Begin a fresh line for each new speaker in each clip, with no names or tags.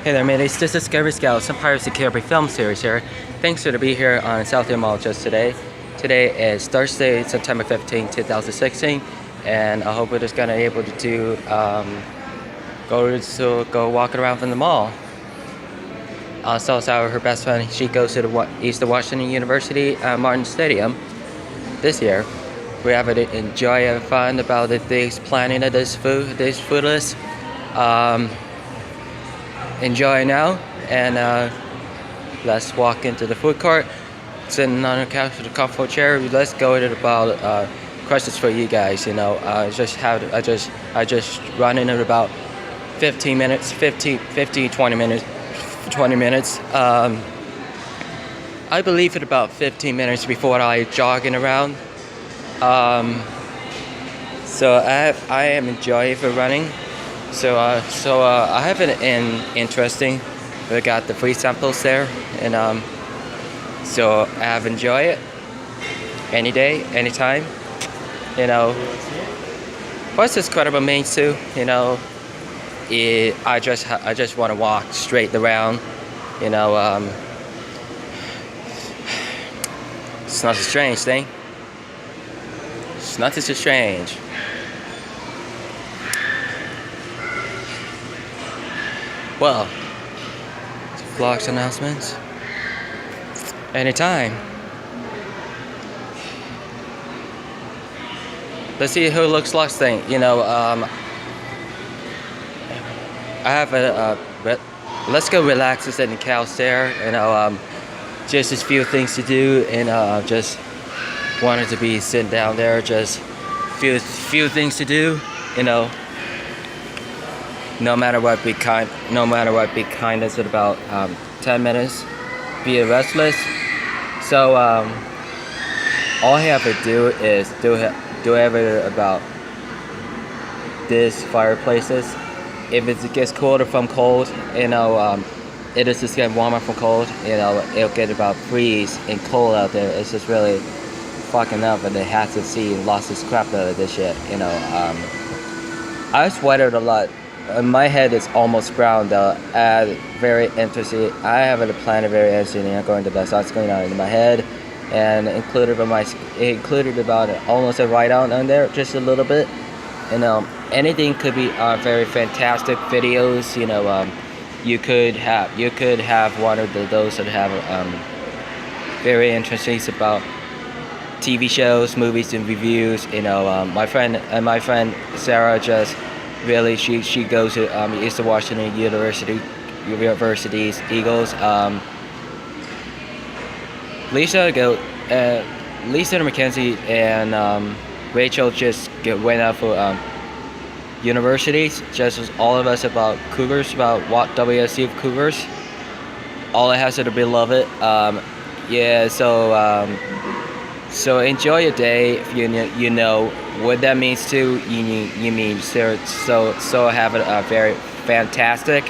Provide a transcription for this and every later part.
Hey there, mateys. This is Scary Scout, some Pirates of the Caribbean film series here. Thanks for being here on South Hill Mall just today. Today is Thursday, September 15, 2016, and I hope we're just gonna be able to do go walking around from the mall. So her best friend, she goes to the Eastern Washington University Martin Stadium this year. We have to enjoy and fun about this planning of this food list. Enjoy now, and let's walk into the food court. Sitting on the couch with a comfortable chair. Let's go into about questions for you guys. You know, I just run in at about 15 minutes, 20 minutes. I believe it about 15 minutes before I jogging around. So I am enjoying for running. So I have an interesting. We got the free samples there, and so I have enjoyed it any day, anytime. You know, what's this credible means to? You know, I just want to walk straight around. You know, it's not a strange thing. It's nothing so strange. Well, vlogs announcements anytime. Let's see who looks last thing. You know, I have let's go relax and sit in the couch there. You know, just a few things to do, and just wanted to be sitting down there. Just few things to do. You know. No matter what, be kind. No matter what, be kind. It's about 10 minutes. Be restless. So all I have to do is do everything about this fireplaces. If it gets colder from cold, you know, it is just getting warmer from cold. You know, it'll get about freeze and cold out there. It's just really fucking up, and they have to see lost its crap out of this shit. You know, I sweated a lot. My head is almost brown though. Very interesting. I have a plan very interesting. I'm going to the thoughts going on in my head, and included about almost a write out on there, just a little bit. You know, anything could be very fantastic videos. You know, you could have one of those that have very interesting about TV shows, movies, and reviews. You know, my friend Sarah just. Really, she goes to Eastern Washington University's Eagles. Lisa and Mackenzie and Rachel just went out for universities. Just as all of us about Cougars, about what WSU Cougars. All it has to be love it. Yeah. So enjoy your day. If you know what that means to you mean so have it very fantastic.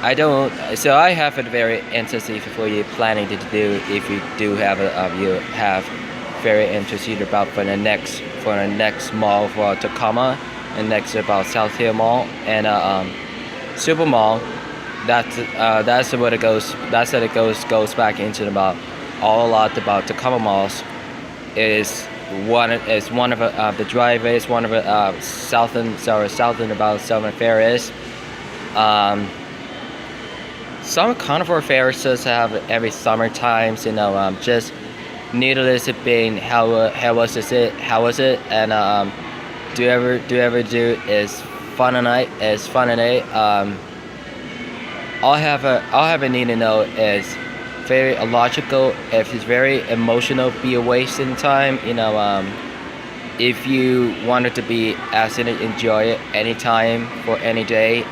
I have it very interesting for you planning to do if you do have you have very interested about for the next mall for Tacoma, and next about South Hill Mall and Super Mall. That's what it goes. That's what it goes back into about. All a lot about Tacoma malls is one of the driveways, one of southern about Southern Fair is. Some carnival fairs just have every summer times. You know, just needless it being how was it, and do you ever do is fun a night all I have a need to know is very illogical. If it's very emotional, be a wasting time. You know, if you wanted to be acid, enjoy it anytime for any day.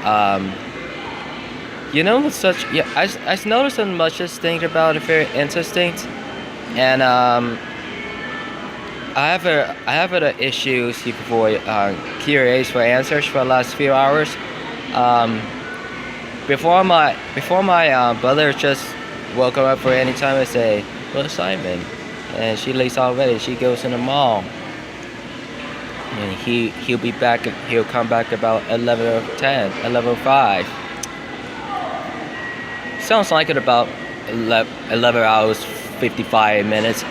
You know, I noticed so much just thinking about it very interesting, and I have issues for curious for answers for the last few hours. Before my brother just woke her up for any time. I say, "Well, Simon," and she leaves already. She goes in the mall. and he'll come back about 11:10, 11:05. sounds like it about 11 hours 55 minutes.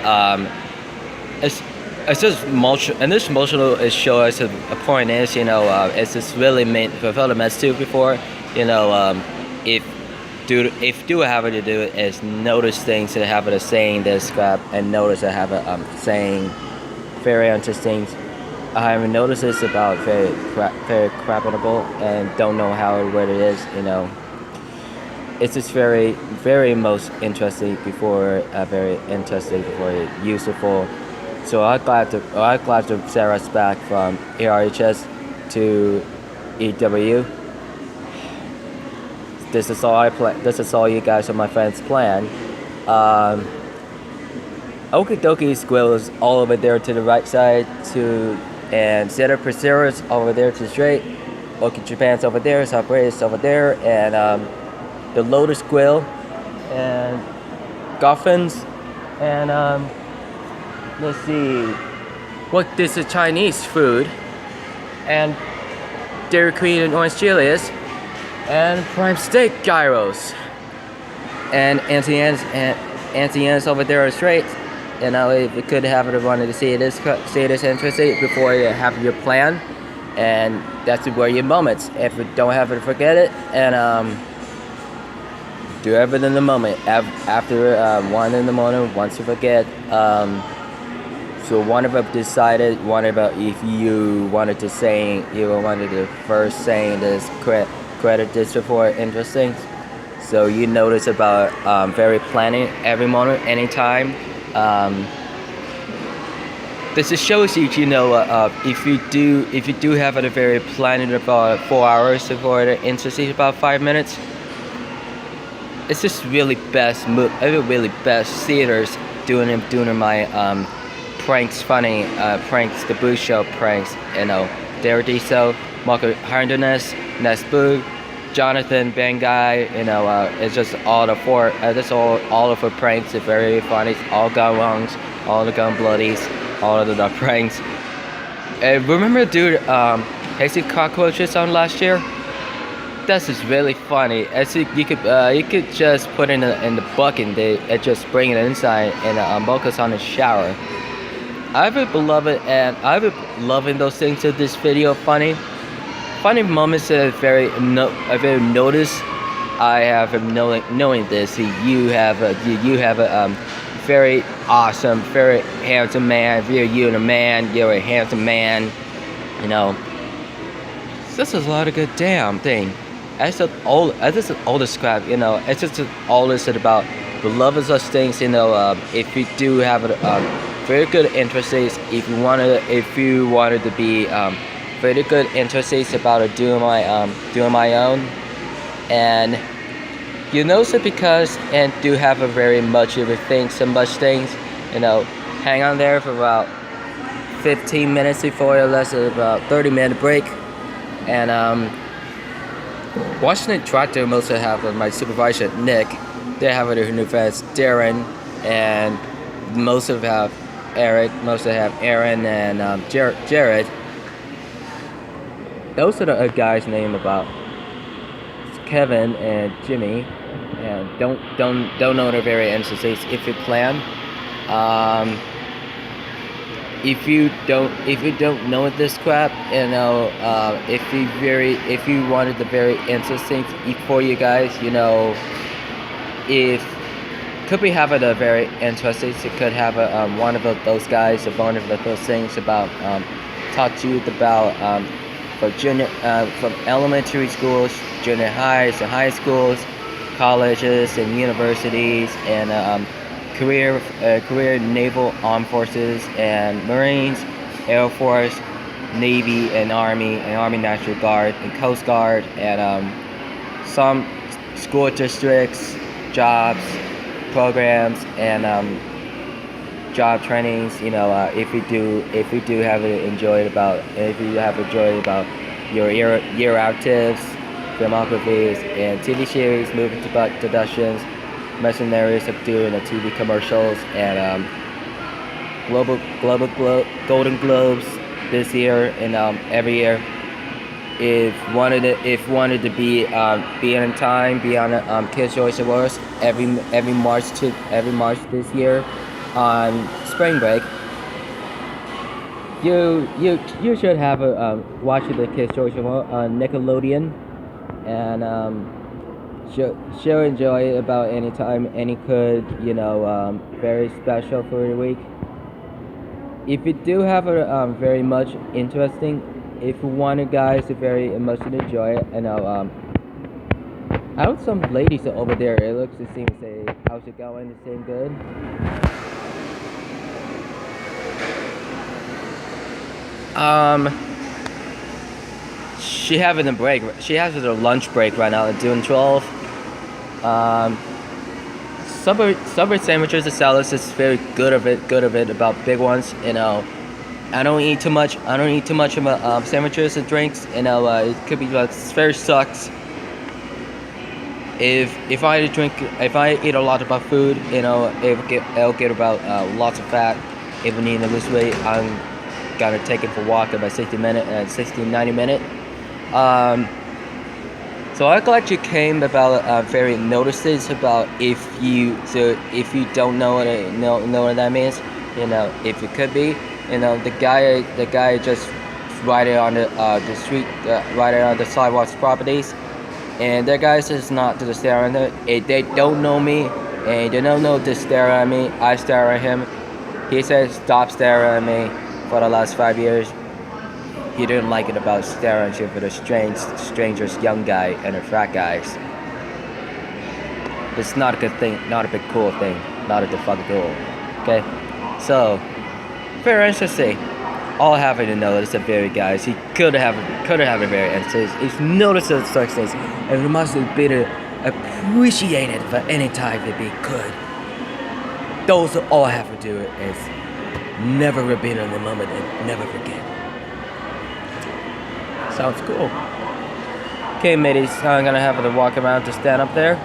It's it's just emotional, and this emotional is show us a point is, it's just really meant for the mess too before, if do have it to do it is notice things that have it saying this crap and notice I have it saying very interesting. I haven't noticed this about very crapable and don't know what it is, It's just very, very most interesting before very interesting before useful. So I'm glad to set us back from ARHS to EW. This is all This is all you guys and my friends plan. Okie dokie squirrels all over there to the right side and Zeta Perseus over there to the straight. Okie Japan's over there, South British over there, and the Lotus Squill and Goffins and let's see, this is Chinese food and Dairy Queen and Orange Chilies and Prime Steak Gyros and Auntie Anne's over there straight. If you could have it, wanted to see this interesting before you have your plan, and that's where your moments. If you don't have it, forget it, and do everything in the moment. After 1 in the morning, once you forget. So one of them decided, if you wanted to first saying this credit this report interesting. So you notice about very planning every morning, anytime. This just shows you, if you do have it a very planning about 4 hours before the interesting about 5 minutes. It's just really best theaters doing my pranks, funny pranks, the Boo Show pranks, Derek Diesel, Marco Harndeness, Nesboo, Jonathan Bengay, it's just all the four, all of the pranks are very funny, all gone wrongs, all the gun bloodies, all of the pranks. Remember, dude, Hasty Cockroaches on last year? That's just really funny. You could just put it in the bucket and just bring it inside and focus on the shower. I've been loving those things in this video. Funny moments that I've very noticed. I have knowing this. You have a very awesome, very handsome man. You're a handsome man. This is a lot of good damn thing. This is all the crap. It's just all this about the love of such things. If you do have very good interests, if you wanted to be very good interests about doing my own, and you notice it because and do have a very much of a thing, so much things. Hang on there for about 15 minutes before or less about 30-minute break, and Washington Tractor mostly have my supervisor Nick. They have their new friends Darren, and most of have Eric. Most of have Aaron and Jared. Those are the guys' name about Kevin and Jimmy, and don't know their very interesting. If you plan, if you don't know this crap, if you wanted the very interesting for you guys, if could be having a very interesting, it could have one of those guys, one of those things about talk to you about for junior from elementary schools, junior highs and high schools, colleges and universities, and career naval armed forces and Marines, Air Force, Navy and Army National Guard and Coast Guard, and some school districts, jobs, programs, and job trainings. If you do have enjoyed about your year actives, filmographies, and TV series, movie productions, mercenaries of doing the TV commercials, and Golden Globes this year and every year. if wanted to be on time, be on Kids Choice Awards every March this year on spring break. You should have a watch the Kids Choice Award on Nickelodeon, and she'll enjoy it about any time any could, very special for the week. If you do have a very much interesting, if you want you guys to very much enjoy it, and I know some ladies are over there. It looks to seem to say, how's it going? It's saying good. Um, she having a break. She has a lunch break right now at June 12th. Um, Subway sandwiches and salads is very good of it about big ones. I don't eat too much. I don't eat too much of sandwiches and drinks. It could be like very sucks. If I eat a lot about food, it'll get about lots of fat. If I need to lose weight, I'm gonna take it for a walk about 90 minute. So I'm glad you came about very notices about if you don't know what that means. If it could be, the guy just right on the street, right on the sidewalks properties, and that guy is not to stare at it. They don't know me, and they don't know to stare at me. I stare at him. He says stop staring at me for the last 5 years. He didn't like it about staring at you for the strangers, young guy and the frat guys. It's not a good thing, not a big cool thing, not a fucking cool. Okay, so very interesting. All having to know is a very guys. He could have a very interesting. He's noticed those such things, and we must be appreciated for any time to be good. Those all have to do is never repeat in the moment and never forget. Sounds cool. Okay, mateys, I'm gonna have to walk around to stand up there.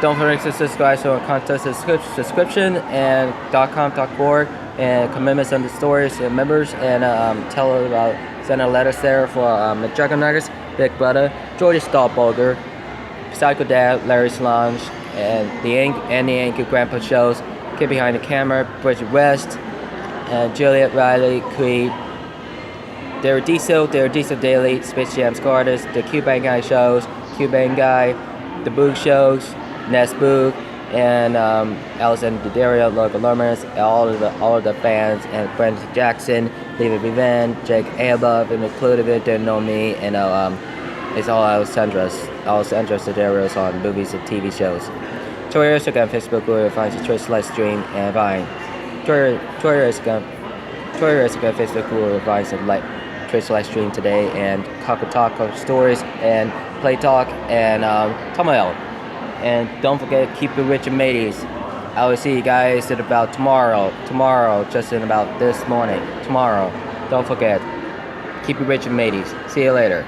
Don't forget to subscribe to our contest subscription and .com.org and commitments on the stories and members, and tell her about sending letters there for the Juggernuggets, Big Brother, George Stahlberger, Psycho Dad, Larry's Lounge, and the Angry Grandpa shows, Kid Behind the Camera, Bridget West, and Juliet Riley, Creed, Derek Diesel Daily, Space Jam's Artists, the Cuban Guy shows, Cuban Guy, the Boog shows, Ness Boog, and Alexander Daddario, Logan Lermans, all of the fans, and Brandon Jackson, David Vivan, Jake Above, and included it, didn't know me, and it's all Alexandra Daddario's on movies and TV shows. Twitter, Instagram, Facebook, Google, find the Twitch live stream, and Vine. Twitter, Instagram, Facebook, Google, Vine, and Twitch live stream today, and Talk stories, and Play Talk, and Thumbnail. And don't forget, keep it rich and mateys. I will see you guys at about tomorrow, just in about this morning, tomorrow. Don't forget, keep it rich and mateys. See you later.